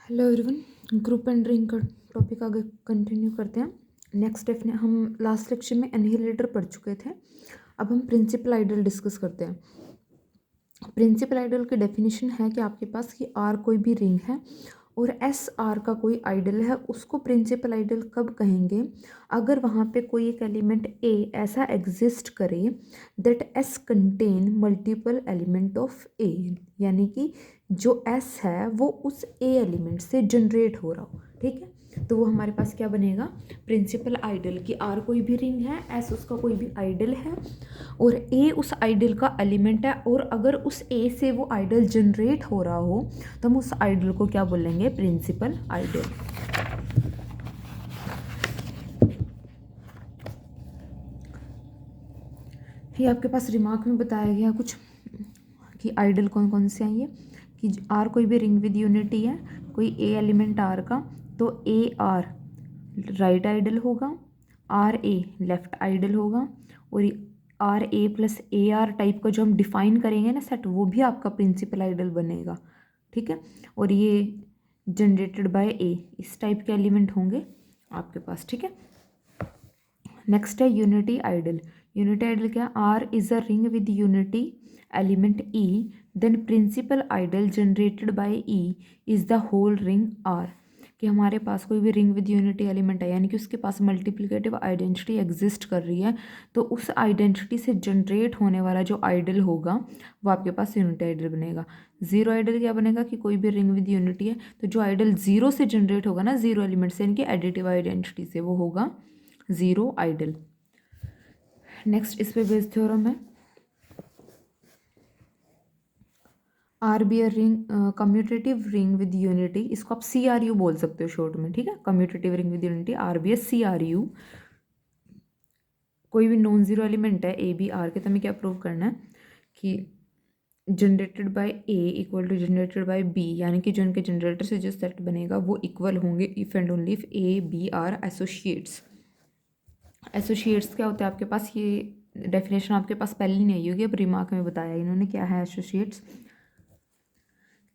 Hello everyone, group and ring का topic आगे continue करते हैं। नेक्स्ट डेफिने हम लास्ट लेक्चर में एनहिलेटर पढ़ चुके थे। अब हम प्रिंसिपल आइडल डिस्कस करते हैं। प्रिंसिपल आइडल की डेफिनेशन है कि आपके पास कि आर कोई भी रिंग है और एस आर का कोई आइडल है, उसको प्रिंसिपल आइडल कब कहेंगे? अगर वहाँ पे कोई एक एलिमेंट ए ऐसा एग्जिस्ट करे that s contain multiple element of a, यानी कि जो एस है वो उस ए एलिमेंट से जनरेट हो रहा हो। ठीक है, तो वो हमारे पास क्या बनेगा? Principal ideal. कि आर कोई भी रिंग है, एस उसका कोई भी आइडल है और ए उस आइडल का एलिमेंट है, और अगर उस ए से वो आइडल जनरेट हो रहा हो तो हम उस आइडल को क्या बोलेंगे? Principal ideal. ये आपके पास रिमार्क में बताया गया कुछ कि आइडल कौन कौन से आएंगे। कि आर कोई भी रिंग विद यूनिटी है, कोई ए एलिमेंट आर का, तो ए आर राइट आइडल होगा, आर ए लेफ्ट आइडल होगा, और R A plus A R type का जो हम डिफाइन करेंगे ना सेट, वो भी आपका प्रिंसिपल आइडल बनेगा। ठीक है, और ये जनरेटेड बाय ए, इस टाइप के एलिमेंट होंगे आपके पास। ठीक है, नेक्स्ट है यूनिटी आइडल। यूनिटी आइडल क्या? R is a ring with unity element E, then principal ideal generated by E is the whole ring R. कि हमारे पास कोई भी रिंग विद यूनिटी एलिमेंट है, यानी कि उसके पास मल्टीप्लिकेटिव आइडेंटिटी एग्जिस्ट कर रही है, तो उस आइडेंटिटी से जनरेट होने वाला जो आइडल होगा वो आपके पास यूनिटी आइडल बनेगा। जीरो आइडल क्या बनेगा? कि कोई भी रिंग विद यूनिटी है तो जो आइडल जीरो से जनरेट होगा ना, जीरो एलिमेंट से, यानी कि एडिटिव आइडेंटिटी से, वो होगा जीरो आइडल। नेक्स्ट इस पे बेस्ड थ्योरम है। R be a ring, commutative ring with unity, इसको आप सी आर यू बोल सकते हो शॉर्ट में। ठीक है, commutative ring with unity, R B S C R U. कोई भी नॉन जीरो एलिमेंट है ए बी आर के, तो हमें क्या प्रूव करना है? कि generated by a equal to generated by b, यानी कि जो इनके जनरेटर से जो सेट बनेगा वो इक्वल होंगे if and only if a b are associates. Associates क्या होता है आपके पास? ये डेफिनेशन आपके पास पहले नहीं आई होगी, अब रिमार्क में बताया इन्होंने क्या है एसोसिएट्स।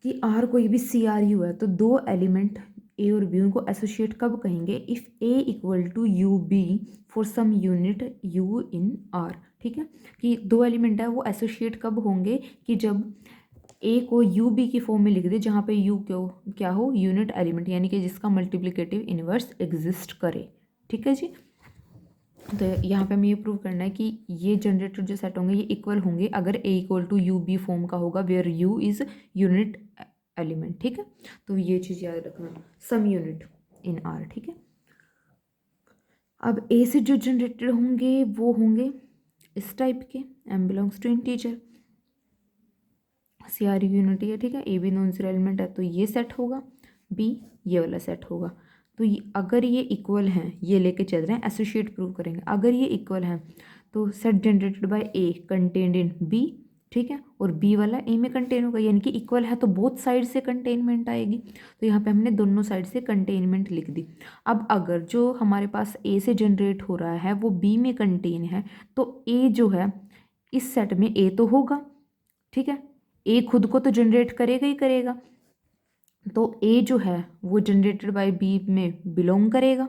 कि आर कोई भी सी आर यू है तो दो एलिमेंट ए और बी, उनको एसोसिएट कब कहेंगे? If a equal to u b for some unit u in R. ठीक है, कि दो एलिमेंट है वो एसोसिएट कब होंगे? कि जब ए को यू बी की फॉर्म में लिख दे, जहाँ पे यू क्यों क्या हो? यूनिट एलिमेंट, यानी कि जिसका मल्टीप्लिकेटिव इनवर्स एग्जिस्ट करे। ठीक है जी, तो यहाँ पे हमें ये प्रूव करना है कि ये जनरेटर जो सेट होंगे ये इक्वल होंगे अगर a equal to u b form का होगा, where u is unit element. ठीक है, तो ये चीज़ याद रखना, सम यूनिट इन आर। ठीक है, अब ए से जो जनरेटेड होंगे वो होंगे इस टाइप के, m belongs to integer, c R unity है। ठीक है, a b non zero element है तो ये सेट होगा, बी ये वाला सेट होगा। तो अगर ये इक्वल हैं, ये लेके चल रहे हैं, एसोसिएट प्रूव करेंगे। अगर ये इक्वल हैं तो set generated by a contained in b, ठीक है, और बी वाला ए में कंटेन होगा, यानी कि इक्वल है तो बोथ साइड से कंटेनमेंट आएगी। तो यहाँ पे हमने दोनों साइड से कंटेनमेंट लिख दी। अब अगर जो हमारे पास ए से जनरेट हो रहा है वो बी में कंटेन है, तो ए जो है इस सेट में ए तो होगा। ठीक है, ए खुद को तो जनरेट करेगा ही करेगा, तो ए जो है वो जनरेटेड बाय बी में बिलोंग करेगा।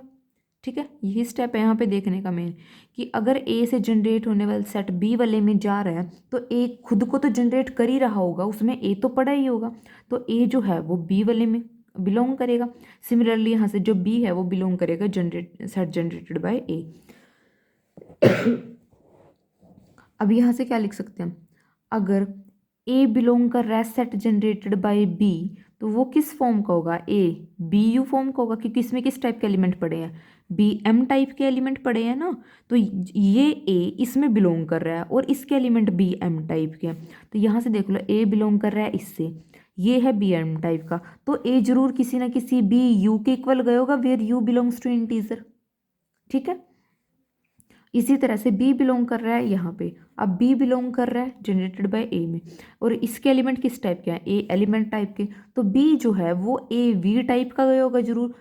ठीक है, यही स्टेप है यहाँ पे देखने का मेन, कि अगर ए से जनरेट होने वाला सेट बी वाले में जा रहा है तो ए खुद को तो जनरेट कर ही रहा होगा, उसमें ए तो पड़ा ही होगा, तो ए जो है वो बी वाले में बिलोंग करेगा। सिमिलरली यहाँ से जो बी है वो बिलोंग करेगा सेट जनरेटेड बाय ए। अब यहाँ से क्या लिख सकते हैं? अगर ए बिलोंग कर रहा है सेट जनरेटेड बाय बी, तो वो किस फॉर्म का होगा? ए बी यू फॉर्म का होगा, क्योंकि इसमें किस टाइप के एलिमेंट पड़े हैं? बी एम टाइप के एलिमेंट पड़े हैं ना, तो ये ए इसमें बिलोंग कर रहा है और इसके एलिमेंट बी एम टाइप के हैं। तो यहाँ से देख लो, ए बिलोंग कर रहा है इससे, ये है बी एम टाइप का, तो ए जरूर किसी ना किसी बी यू के इक्वल गए होगा, where u belongs to integer. ठीक है, इसी तरह से बी बिलोंग कर रहा है यहाँ पे, अब बी बिलोंग कर रहा है जनरेटेड बाय ए में, और इसके एलिमेंट किस टाइप के हैं? ए एलिमेंट टाइप के, तो बी जो है वो ए वी टाइप का गया होगा जरूर।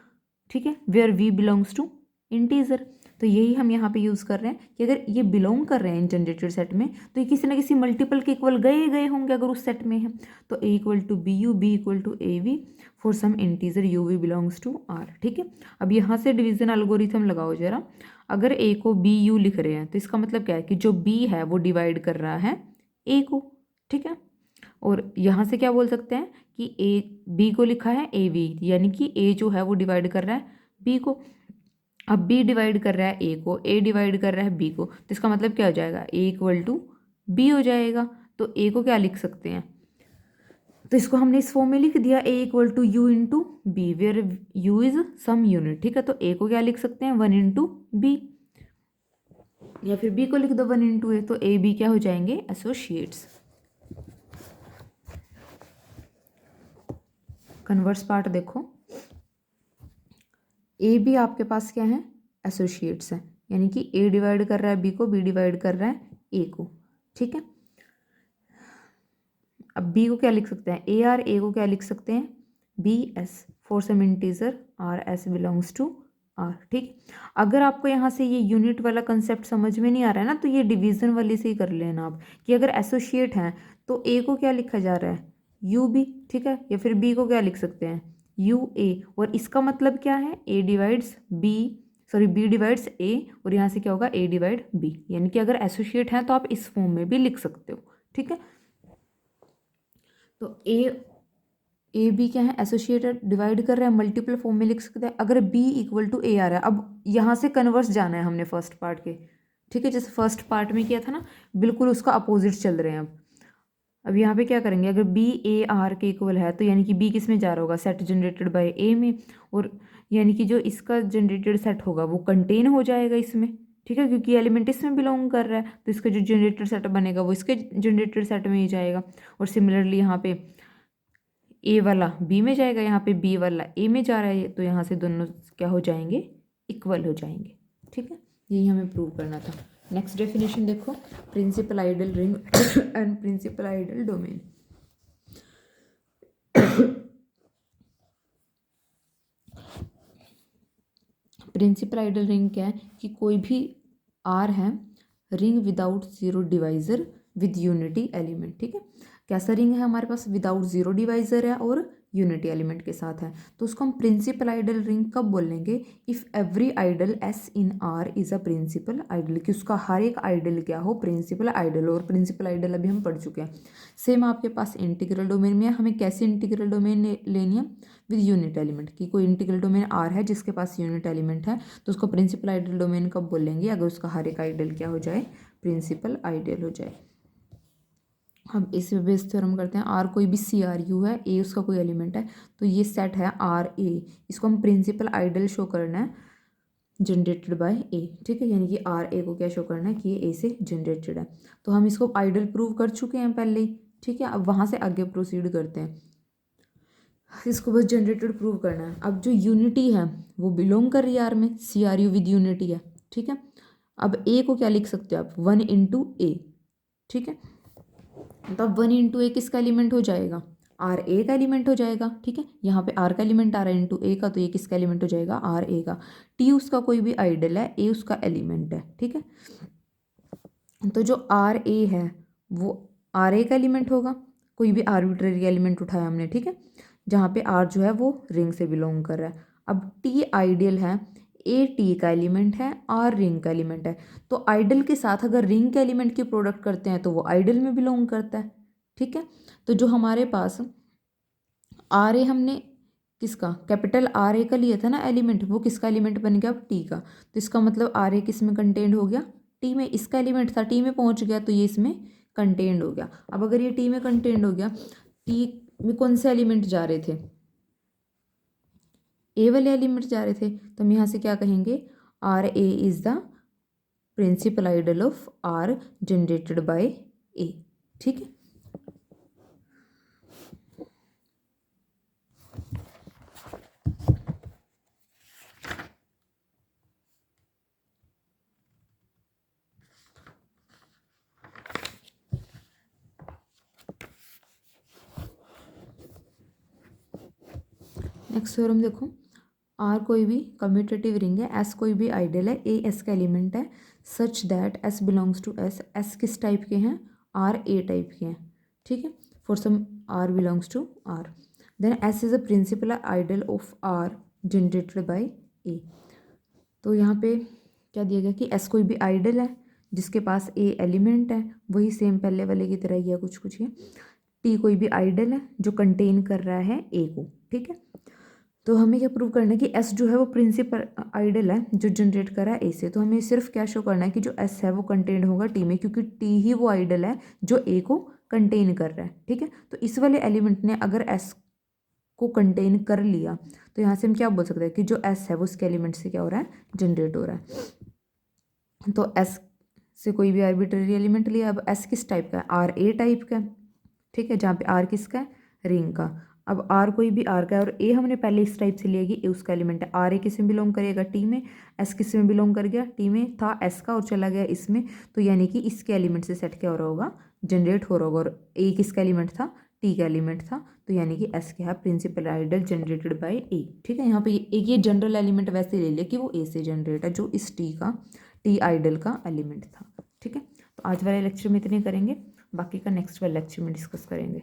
ठीक है, where v belongs to integer. तो यही हम यहाँ पे यूज़ कर रहे हैं कि अगर ये बिलोंग कर रहे हैं इन जनरेटेड सेट में तो ये किसी ना किसी मल्टीपल के इक्वल गए होंगे अगर उस सेट में है। तो a equal to b u, b equal to a v for some integer u v belongs to R. ठीक है, अब यहाँ से डिवीजन एल्गोरिथम लगाओ जरा। अगर a को बी यू लिख रहे हैं तो इसका मतलब क्या है कि जो b है वो डिवाइड कर रहा है a को। ठीक है, और यहाँ से क्या बोल सकते हैं कि a b को लिखा है ए वी, यानी कि a जो है वो डिवाइड कर रहा है b को। अब b डिवाइड कर रहा है a को, a डिवाइड कर रहा है b को, तो इसका मतलब क्या हो जाएगा, a इक्वल टू बी हो जाएगा। तो a को क्या लिख सकते हैं, तो इसको हमने इस फॉर्म में लिख दिया a equal to u into b, where u is some unit. ठीक है, तो a को क्या लिख सकते हैं 1 इंटू बी, या फिर b को लिख दो 1 इंटू ए। तो a b क्या हो जाएंगे, एसोसिएट्स। कन्वर्स पार्ट देखो, ए बी आपके पास क्या है, एसोसिएट्स है, यानी कि ए डिवाइड कर रहा है बी को, बी डिवाइड कर रहा है ए को। ठीक है, अब बी को क्या लिख सकते हैं, ए आर, ए को क्या लिख सकते हैं b s for some integer r s belongs to R. ठीक, अगर आपको यहाँ से ये यूनिट वाला कंसेप्ट समझ में नहीं आ रहा है ना, तो ये डिवीजन वाले से ही कर लेना आप, कि अगर एसोसिएट हैं तो ए को क्या लिखा जा रहा है यू बी। ठीक है, या फिर बी को क्या लिख सकते हैं यू ए, और इसका मतलब क्या है a divides b, sorry b divides a, और यहाँ से क्या होगा ए डिवाइड बी, यानी कि अगर एसोसिएट हैं तो आप इस फॉर्म में भी लिख सकते हो। ठीक है, तो ए बी क्या है, एसोसिएटेड डिवाइड कर रहे हैं, मल्टीपल फॉर्म में लिख सकते हैं। अगर बी इक्वल टू ए आ रहा है, अब यहाँ से कन्वर्स जाना है हमने फर्स्ट पार्ट के। ठीक है, जैसे फर्स्ट पार्ट में किया था ना, बिल्कुल उसका अपोजिट चल रहे हैं। अब यहाँ पे क्या करेंगे, अगर बी ए आर के इक्वल है तो यानी कि बी किस में जा रहा होगा, सेट जनरेटेड बाय ए में, और यानी कि जो इसका जनरेटेड सेट होगा वो कंटेन हो जाएगा इसमें। ठीक है, क्योंकि एलिमेंट इसमें बिलोंग कर रहा है तो इसका जो जनरेटेड सेट बनेगा वो इसके जनरेटेड सेट में ही जाएगा। और सिमिलरली यहाँ पे ए वाला बी में जाएगा, यहाँ पे बी वाला ए में जा रहा है, तो यहाँ से दोनों क्या हो जाएंगे, इक्वल हो जाएंगे। ठीक है, यही हमें प्रूव करना था। नेक्स्ट डेफिनेशन देखो, principal ideal ring and principal ideal domain. Principal ideal ring क्या है कि कोई भी आर है ring without zero divisor with unity element. ठीक है, कैसा रिंग है हमारे पास, विदाउट जीरो डिवाइजर है और यूनिटी एलिमेंट के साथ है, तो उसको हम प्रिंसिपल आइडल रिंग कब बोलेंगे, if every ideal s in R is a principal ideal, कि उसका हर एक आइडल क्या हो, प्रिंसिपल आइडल। और प्रिंसिपल आइडल अभी हम पढ़ चुके हैं। सेम आपके पास इंटीग्रल डोमेन में है, हमें कैसे इंटीग्रल डोमेन लेनी है, विद यूनिट एलिमेंट, की कोई इंटीग्रल डोमेन आर है जिसके पास यूनिट एलिमेंट है, तो उसको प्रिंसिपल आइडल डोमेन कब बोलेंगे, अगर उसका हर एक आइडल क्या हो जाए, प्रिंसिपल आइडल हो जाए। हम इस बेस थ्योरम करते हैं, आर कोई भी सी आर यू है, ए उसका कोई एलिमेंट है, तो ये सेट है आर ए, इसको हम प्रिंसिपल आइडल शो करना है जनरेटेड बाय ए। ठीक है, यानी कि आर ए को क्या शो करना है कि ये ए से जनरेटेड है। तो हम इसको आइडल प्रूव कर चुके हैं पहले ही। ठीक है, अब वहाँ से आगे प्रोसीड करते हैं, इसको बस जनरेटेड प्रूव करना है। अब जो यूनिटी है वो बिलोंग कर रही है आर में, c R u with unity है। ठीक है, अब ए को क्या लिख सकते हो आप 1 इंटू ए। ठीक है, तो अब 1 इंटू ए किसका एलिमेंट हो जाएगा, आर ए का एलिमेंट हो जाएगा। ठीक है, यहाँ पे आर का एलिमेंट आ रहा है इंटू ए का, तो ये किसका एलिमेंट हो जाएगा, आर ए का। टी उसका कोई भी आइडल है, ए उसका एलिमेंट है। ठीक है, तो जो आर ए है वो आर ए का एलिमेंट होगा, कोई भी आर्बिट्रेरी एलिमेंट उठाया हमने। ठीक है, जहाँ पे आर जो है वो रिंग से बिलोंग कर रहा है। अब टी आइडियल है, ए टी का एलिमेंट है, आर रिंग का एलिमेंट है, तो आइडल के साथ अगर रिंग के एलिमेंट की प्रोडक्ट करते हैं तो वो आइडल में बिलोंग करता है। ठीक है, तो जो हमारे पास आर ए हमने किसका, कैपिटल आर ए का लिया था ना एलिमेंट, वो किसका एलिमेंट बन गया, अब टी का। तो इसका मतलब आर ए किस में कंटेंड हो गया, टी में। इसका एलिमेंट था, टी में पहुंच गया, तो ये इसमें कंटेंड हो गया। अब अगर ये टी में कंटेंड हो गया, टी में कौन से एलिमेंट जा रहे थे, ए वाले एलिमेंट जा रहे थे, तो हम यहाँ से क्या कहेंगे, R a is the principal ideal of R generated by a. ठीक है, नेक्स्ट थ्योरम देखो, आर कोई भी कम्यूटेटिव रिंग है, एस कोई भी आइडियल है, ए एस का एलिमेंट है, such that s belongs to s, s किस टाइप के हैं, आर ए टाइप के हैं, ठीक है, for some r belongs to R, then s is a principal ideal of R generated by a. तो यहाँ पे क्या दिया गया कि एस कोई भी आइडियल है जिसके पास ए एलिमेंट है, वही सेम पहले वाले की तरह ही है कुछ कुछ ये। टी कोई भी आइडियल है जो कंटेन कर रहा है ए को, ठीक है। तो हमें क्या प्रूव करना है कि एस जो है वो प्रिंसिपल आइडियल है जो जनरेट कर रहा है ए से। तो हमें सिर्फ क्या शो करना है कि जो एस है वो कंटेन होगा टी में, क्योंकि टी ही वो आइडियल है जो ए को कंटेन कर रहा है, ठीक है। तो इस वाले एलिमेंट ने अगर एस को कंटेन कर लिया तो यहाँ से हम क्या बोल सकते हैं कि जो एस है वो उसके एलिमेंट से क्या हो रहा है, जनरेट हो रहा है। तो एस से कोई भी आर्बिट्ररी एलिमेंट लिया, अब एस किस टाइप का है, आर ए टाइप का है, ठीक है, जहाँ पे आर किसका है, रिंग का। अब आर कोई भी आर का है और ए हमने पहले इस टाइप से लिया कि ए उसका एलिमेंट है, आर ए किस में बिलोंग करेगा, टी में, एस किस में बिलोंग कर गया, टी में था एस का और चला गया इसमें, तो यानी कि इसके एलिमेंट से सेट क्या हो रहा होगा, जनरेट हो रहा होगा। और ए किसका एलिमेंट था, टी का एलिमेंट था, तो यानी कि एस क्या है, principal ideal generated by a, ठीक है। यहाँ पे एक ये जनरल एलिमेंट वैसे ले लिया कि वो ए से जनरेट है, जो इस टी का, टी आइडियल का एलिमेंट था, ठीक है। तो आज वाले लेक्चर में इतने करेंगे, बाकी का नेक्स्ट वाले लेक्चर में डिस्कस करेंगे।